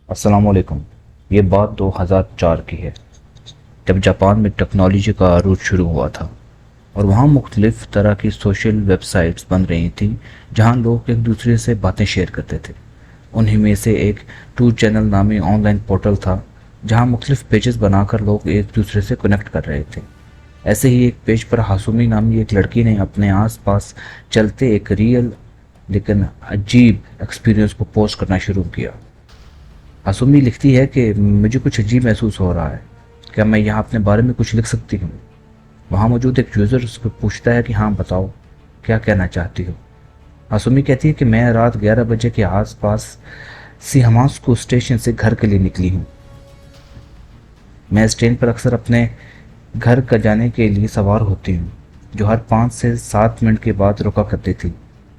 अस्सलामुअलैकुम। ये बात 2004 की है, जब जापान में टेक्नोलॉजी का अरूज शुरू हुआ था और वहाँ मुख्तलिफ तरह की सोशल वेबसाइट्स बन रही थी जहाँ लोग एक दूसरे से बातें शेयर करते थे। उन्हीं में से एक टू चैनल नामी ऑनलाइन पोर्टल था जहाँ मुख्तलिफ पेजेस बनाकर लोग एक दूसरे से कनेक्ट कर रहे थे। ऐसे ही एक पेज पर हासुमी नामी एक लड़की ने अपने आसपास चलते एक रियल लेकिन अजीब एक्सपीरियंस को पोस्ट करना शुरू किया। आसुमी लिखती है कि मुझे कुछ अजीब महसूस हो रहा है, क्या मैं यहाँ अपने बारे में कुछ लिख सकती हूँ। वहाँ मौजूद एक यूज़र उसको पूछता है कि हाँ बताओ, क्या कहना चाहती हो। आसुमी कहती है कि मैं रात 11 बजे के आसपास सिहमास्को स्टेशन से घर के लिए निकली हूँ। मैं इस ट्रेन पर अक्सर अपने घर का जाने के लिए सवार होती हूँ, जो हर 5 से 7 मिनट के बाद रुका करती थी,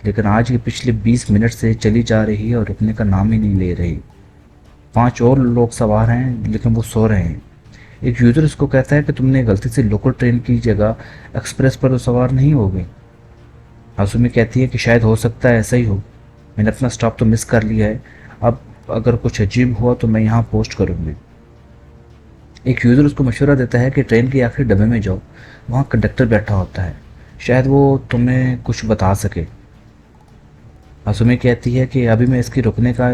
लेकिन आज ये पिछले 20 मिनट से चली जा रही है और रुकने का नाम ही नहीं ले रही। 5 और लोग सवार हैं लेकिन वो सो रहे हैं। एक यूज़र उसको कहता है कि तुमने गलती से लोकल ट्रेन की जगह एक्सप्रेस पर सवार नहीं हो गई। आसुमी कहती है कि शायद हो सकता है ऐसा ही हो, मैंने अपना स्टॉप तो मिस कर लिया है, अब अगर कुछ अजीब हुआ तो मैं यहाँ पोस्ट करूँगी। एक यूज़र उसको मशवरा देता है कि ट्रेन के आखिरी डब्बे में जाओ, वहाँ कंडक्टर बैठा होता है, शायद वो तुम्हें कुछ बता सके। आसुमी कहती है कि अभी मैं इसकी रुकने का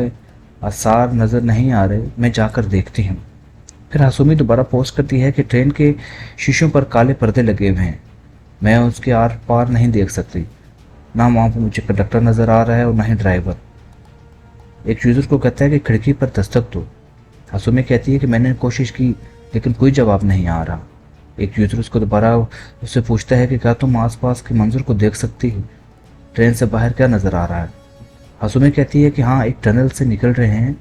आसार नज़र नहीं आ रहे, मैं जाकर देखती हूँ। फिर हासुमी दोबारा पोस्ट करती है कि ट्रेन के शीशों पर काले पर्दे लगे हुए हैं, मैं उसके आर पार नहीं देख सकती, ना वहाँ पर मुझे कंडक्टर नज़र आ रहा है और ना ही ड्राइवर। एक यूज़र को कहता है कि खिड़की पर दस्तक दो। हासुमी कहती है कि मैंने कोशिश की लेकिन कोई जवाब नहीं आ रहा। एक यूज़र उसको दोबारा उससे पूछता है कि क्या तुम आसपास के मंजर को देख सकती हो, ट्रेन से बाहर क्या नज़र आ रहा है। हासुमी कहती है कि हाँ, एक टनल से निकल रहे हैं,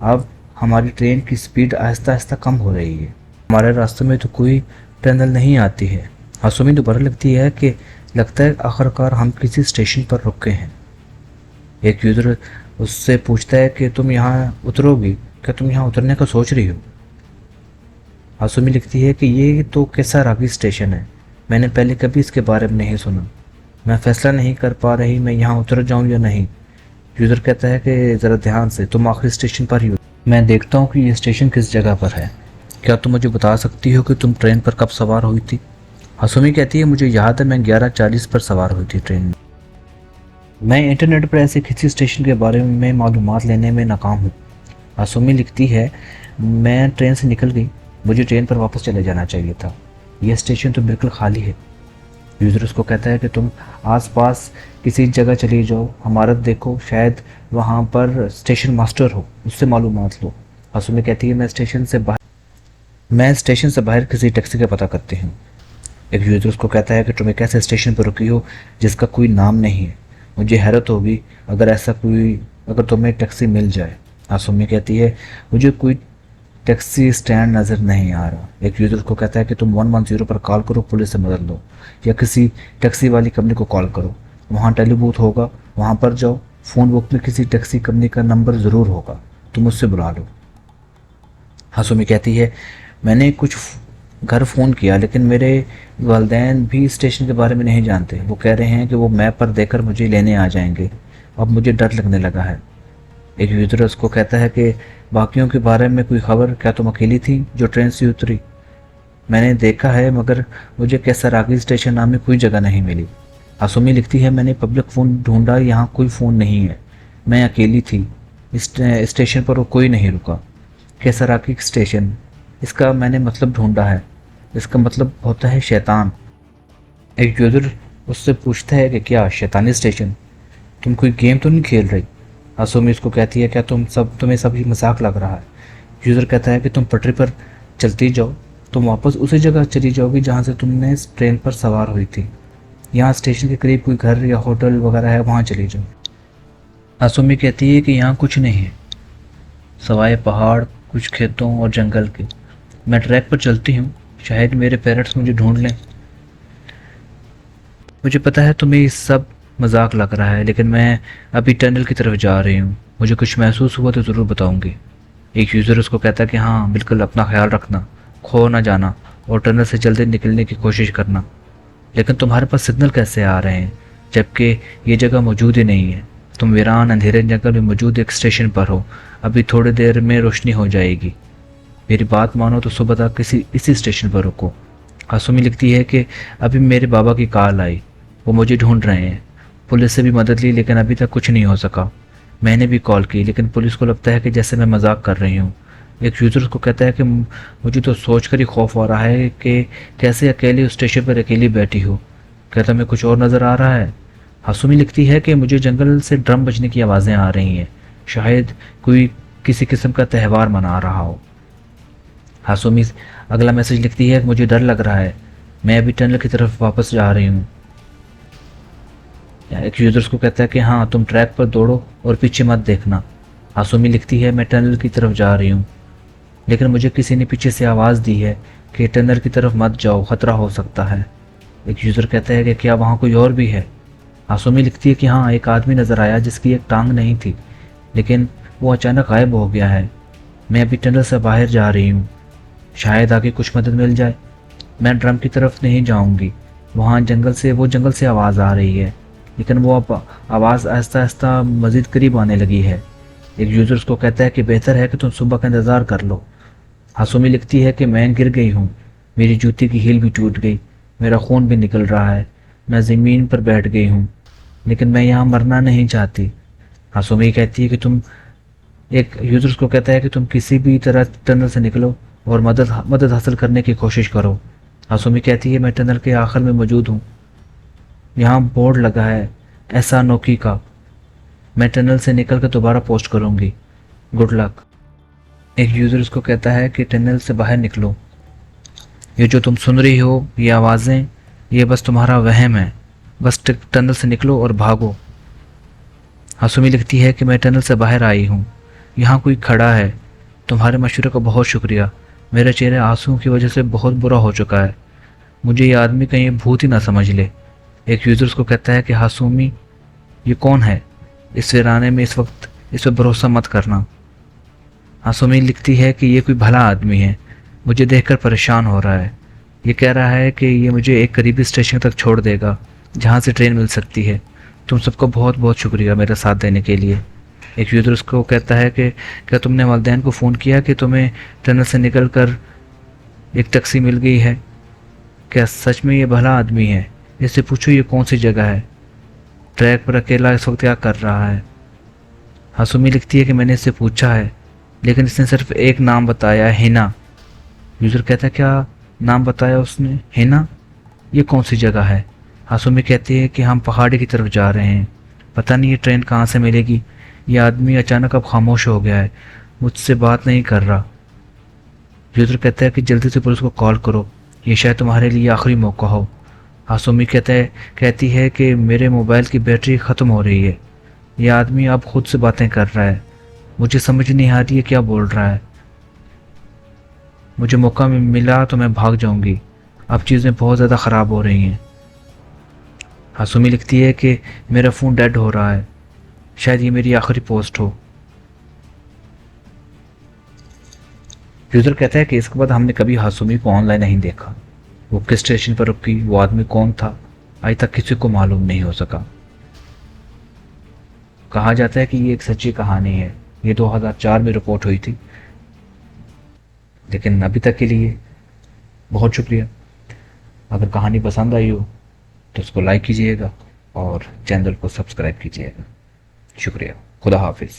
अब हमारी ट्रेन की स्पीड आहिस्ता आहिस्ता कम हो रही है, हमारे रास्ते में तो कोई टनल नहीं आती है। हासुमी दोबारा लिखती है कि लगता है आखिरकार हम किसी स्टेशन पर रुक गए हैं। एक यूज़र उससे पूछता है कि तुम यहाँ उतरोगी, क्या तुम यहाँ उतरने का सोच रही हो। हासुमी लिखती है कि ये तो केसारागी स्टेशन है, मैंने पहले कभी इसके बारे में नहीं सुना, मैं फैसला नहीं कर पा रही मैं यहाँ उतर जाऊँ या नहीं। यूज़र कहता है कि ज़रा ध्यान से, तुम आखिरी स्टेशन पर ही हो, मैं देखता हूँ कि ये स्टेशन किस जगह पर है, क्या तुम मुझे बता सकती हो कि तुम ट्रेन पर कब सवार हुई थी। हासुमी कहती है मुझे याद है मैं 11:40 पर सवार हुई थी ट्रेन में। मैं इंटरनेट पर ऐसे किसी स्टेशन के बारे में मालूमात लेने में नाकाम हूँ। हासुमी लिखती है मैं ट्रेन से निकल गई, मुझे ट्रेन पर वापस चले जाना चाहिए था, यह स्टेशन तो बिल्कुल खाली है। यूज़र उसको कहता है कि तुम आसपास किसी जगह चली जाओ, हमारा देखो, शायद वहाँ पर स्टेशन मास्टर हो, उससे मालूमात लो। हासुमी कहती है मैं स्टेशन से बाहर किसी टैक्सी का पता करती हूँ। एक यूज़र उसको कहता है कि तुम एक ऐसे स्टेशन पर रुकी हो जिसका कोई नाम नहीं है, मुझे हैरत होगी अगर तुम्हें टैक्सी मिल जाए। हासुमी कहती है मुझे कोई टैक्सी स्टैंड नज़र नहीं आ रहा। एक यूज़र को कहता है कि तुम 110 पर कॉल करो, पुलिस से मदद लो, या किसी टैक्सी वाली कंपनी को कॉल करो, वहाँ टेलीबूथ होगा, वहाँ पर जाओ, फ़ोन बुक में किसी टैक्सी कंपनी का नंबर ज़रूर होगा, तुम उससे बुला लो। हासुमी कहती है मैंने कुछ घर फ़ोन किया लेकिन मेरे वालिदैन भी स्टेशन के बारे में नहीं जानते, वो कह रहे हैं कि वो मैप पर देखकर मुझे लेने आ जाएंगे, अब मुझे डर लगने लगा है। एक यूज़र उसको कहता है कि बाकियों के बारे में कोई खबर, क्या तुम अकेली थी जो ट्रेन से उतरी। मैंने देखा है मगर मुझे केसारागी स्टेशन नाम में कोई जगह नहीं मिली। हासुमी लिखती है मैंने पब्लिक फ़ोन ढूंढा, यहाँ कोई फ़ोन नहीं है, मैं अकेली थी, इस स्टेशन पर कोई नहीं रुका। केसारागी स्टेशन, इसका मैंने मतलब ढूंढा है, इसका मतलब होता है शैतान। एक यूज़र उससे पूछता है कि क्या शैतानी स्टेशन, तुम कोई गेम तो नहीं खेल रही। हासुमी इसको कहती है क्या तुम्हें सब मजाक लग रहा है। यूज़र कहता है कि तुम पटरी पर चलती जाओ, तुम वापस उसी जगह चली जाओगी जहाँ से तुमने इस ट्रेन पर सवार हुई थी, यहाँ स्टेशन के करीब कोई घर या होटल वगैरह है, वहाँ चली जाओ। हासुमी कहती है कि यहाँ कुछ नहीं है सवाए पहाड़, कुछ खेतों और जंगल के, मैं ट्रैक पर चलती हूँ, शायद मेरे पेरेंट्स मुझे ढूंढ लें। मुझे पता है तुम्हें इस सब मजाक लग रहा है, लेकिन मैं अभी टनल की तरफ जा रही हूँ, मुझे कुछ महसूस हुआ तो ज़रूर बताऊँगी। एक यूज़र उसको कहता है कि हाँ बिल्कुल, अपना ख्याल रखना, खो ना जाना और टनल से जल्दी निकलने की कोशिश करना। लेकिन तुम्हारे पास सिग्नल कैसे आ रहे हैं जबकि ये जगह मौजूद ही नहीं है, तुम वीरान अंधेरे जंगल में मौजूद एक स्टेशन पर हो। अभी थोड़ी देर में रोशनी हो जाएगी। मेरी बात मानो तो सुबह तक इसी स्टेशन पर रुको। हासुमी लिखती है कि अभी मेरे बाबा की कॉल आई। वो मुझे ढूंढ रहे हैं। पुलिस से भी मदद ली लेकिन अभी तक कुछ नहीं हो सका। मैंने भी कॉल की लेकिन पुलिस को लगता है कि जैसे मैं मजाक कर रही हूँ। एक यूज़र को कहता है कि मुझे तो सोचकर ही खौफ आ रहा है कि कैसे अकेले उस स्टेशन पर अकेली बैठी हो। क्या तुम्हें कुछ और नज़र आ रहा है? हासुमी लिखती है कि मुझे जंगल से ड्रम बजने की आवाज़ें आ रही हैं। शायद कोई किसी किस्म का त्यौहार मना रहा हो। हासुमी अगला मैसेज लिखती है कि मुझे डर लग रहा है। मैं अभी टनल की तरफ वापस जा रही हूँ। एक यूज़र्स को कहता है कि हाँ तुम ट्रैक पर दौड़ो और पीछे मत देखना। हासुमी लिखती है मैं टनल की तरफ जा रही हूँ लेकिन मुझे किसी ने पीछे से आवाज़ दी है कि टनल की तरफ मत जाओ, खतरा हो सकता है। एक यूज़र कहता है कि क्या वहाँ कोई और भी है? हासुमी लिखती है कि हाँ एक आदमी नज़र आया जिसकी एक टांग नहीं थी लेकिन वो अचानक गायब हो गया है। मैं अभी टनल से बाहर जा रही हूँ। शायद आगे कुछ मदद मिल जाए। मैं ड्रम की तरफ नहीं जाऊंगी। वहाँ जंगल से आवाज़ आ रही है लेकिन वो अब आवाज़ आहिस्ता आहिस्ता मज़ीद करीब आने लगी है। एक यूज़र उसको कहता है कि बेहतर है कि तुम सुबह का इंतज़ार कर लो। हासुमी लिखती है कि मैं गिर गई हूँ। मेरी जूती की हील भी टूट गई। मेरा खून भी निकल रहा है। मैं ज़मीन पर बैठ गई हूँ लेकिन मैं यहाँ मरना नहीं चाहती। हासुमी कहती है कि तुम एक यूज़र को कहता है कि तुम किसी भी तरह टनल से निकलो और मदद हासिल करने की कोशिश करो। हासुमी कहती है मैं टनल के आखिर में मौजूद हूँ। यहाँ बोर्ड लगा है ऐसा नोकी का। मैं टनल से निकल कर दोबारा पोस्ट करूँगी। Good luck. एक यूज़र उसको कहता है कि टनल से बाहर निकलो। ये जो तुम सुन रही हो ये आवाज़ें, ये बस तुम्हारा वहम है। बस टनल से निकलो और भागो। हासुमी लिखती है कि मैं टनल से बाहर आई हूँ। यहाँ कोई खड़ा है। तुम्हारे मशवरे का बहुत शुक्रिया। मेरे चेहरे आंसुओं की वजह से बहुत बुरा हो चुका है। मुझे ये आदमी कहीं भूत ही ना समझ ले। एक यूज़र उसको कहता है कि हासुमी ये कौन है? इस वीराने में इस वक्त इस पर भरोसा मत करना। हासुमी लिखती है कि ये कोई भला आदमी है। मुझे देखकर परेशान हो रहा है। ये कह रहा है कि ये मुझे एक करीबी स्टेशन तक छोड़ देगा जहाँ से ट्रेन मिल सकती है। तुम सबको बहुत बहुत शुक्रिया मेरा साथ देने के लिए। एक यूज़र उसको कहता है कि क्या तुमने वालिदैन को फ़ोन किया कि तुम्हें टनल से निकल कर एक टैक्सी मिल गई है? क्या सच में ये भला आदमी है? इससे पूछो ये कौन सी जगह है। ट्रैक पर अकेला इस वक्त क्या कर रहा है? हासुमी लिखती है कि मैंने इससे पूछा है लेकिन इसने सिर्फ एक नाम बताया है, हिना। यूज़र कहता है क्या नाम बताया उसने? हिना? ये कौन सी जगह है? हासुमी कहती है कि हम पहाड़ी की तरफ जा रहे हैं। पता नहीं ये ट्रेन कहाँ से मिलेगी। ये आदमी अचानक अब खामोश हो गया है। मुझसे बात नहीं कर रहा। यूज़र कहता है कि जल्दी से पुलिस को कॉल करो। ये शायद तुम्हारे लिए आखिरी मौका हो। हासुमी कहती है कि मेरे मोबाइल की बैटरी ख़त्म हो रही है। यह आदमी अब खुद से बातें कर रहा है। मुझे समझ नहीं आ रही है क्या बोल रहा है। मुझे मौका मिला तो मैं भाग जाऊंगी। अब चीज़ें बहुत ज़्यादा ख़राब हो रही हैं। हासुमी लिखती है कि मेरा फ़ोन डेड हो रहा है। शायद ये मेरी आखिरी पोस्ट हो। यूज़र कहता है कि इसके बाद हमने कभी हासुमी को ऑनलाइन नहीं देखा। वो किस स्टेशन पर रुकी, वो आदमी कौन था, आज तक किसी को मालूम नहीं हो सका। कहा जाता है कि ये एक सच्ची कहानी है। ये 2004 में रिपोर्ट हुई थी। लेकिन अभी तक के लिए बहुत शुक्रिया। अगर कहानी पसंद आई हो तो उसको लाइक कीजिएगा और चैनल को सब्सक्राइब कीजिएगा। शुक्रिया। खुदा हाफिज़।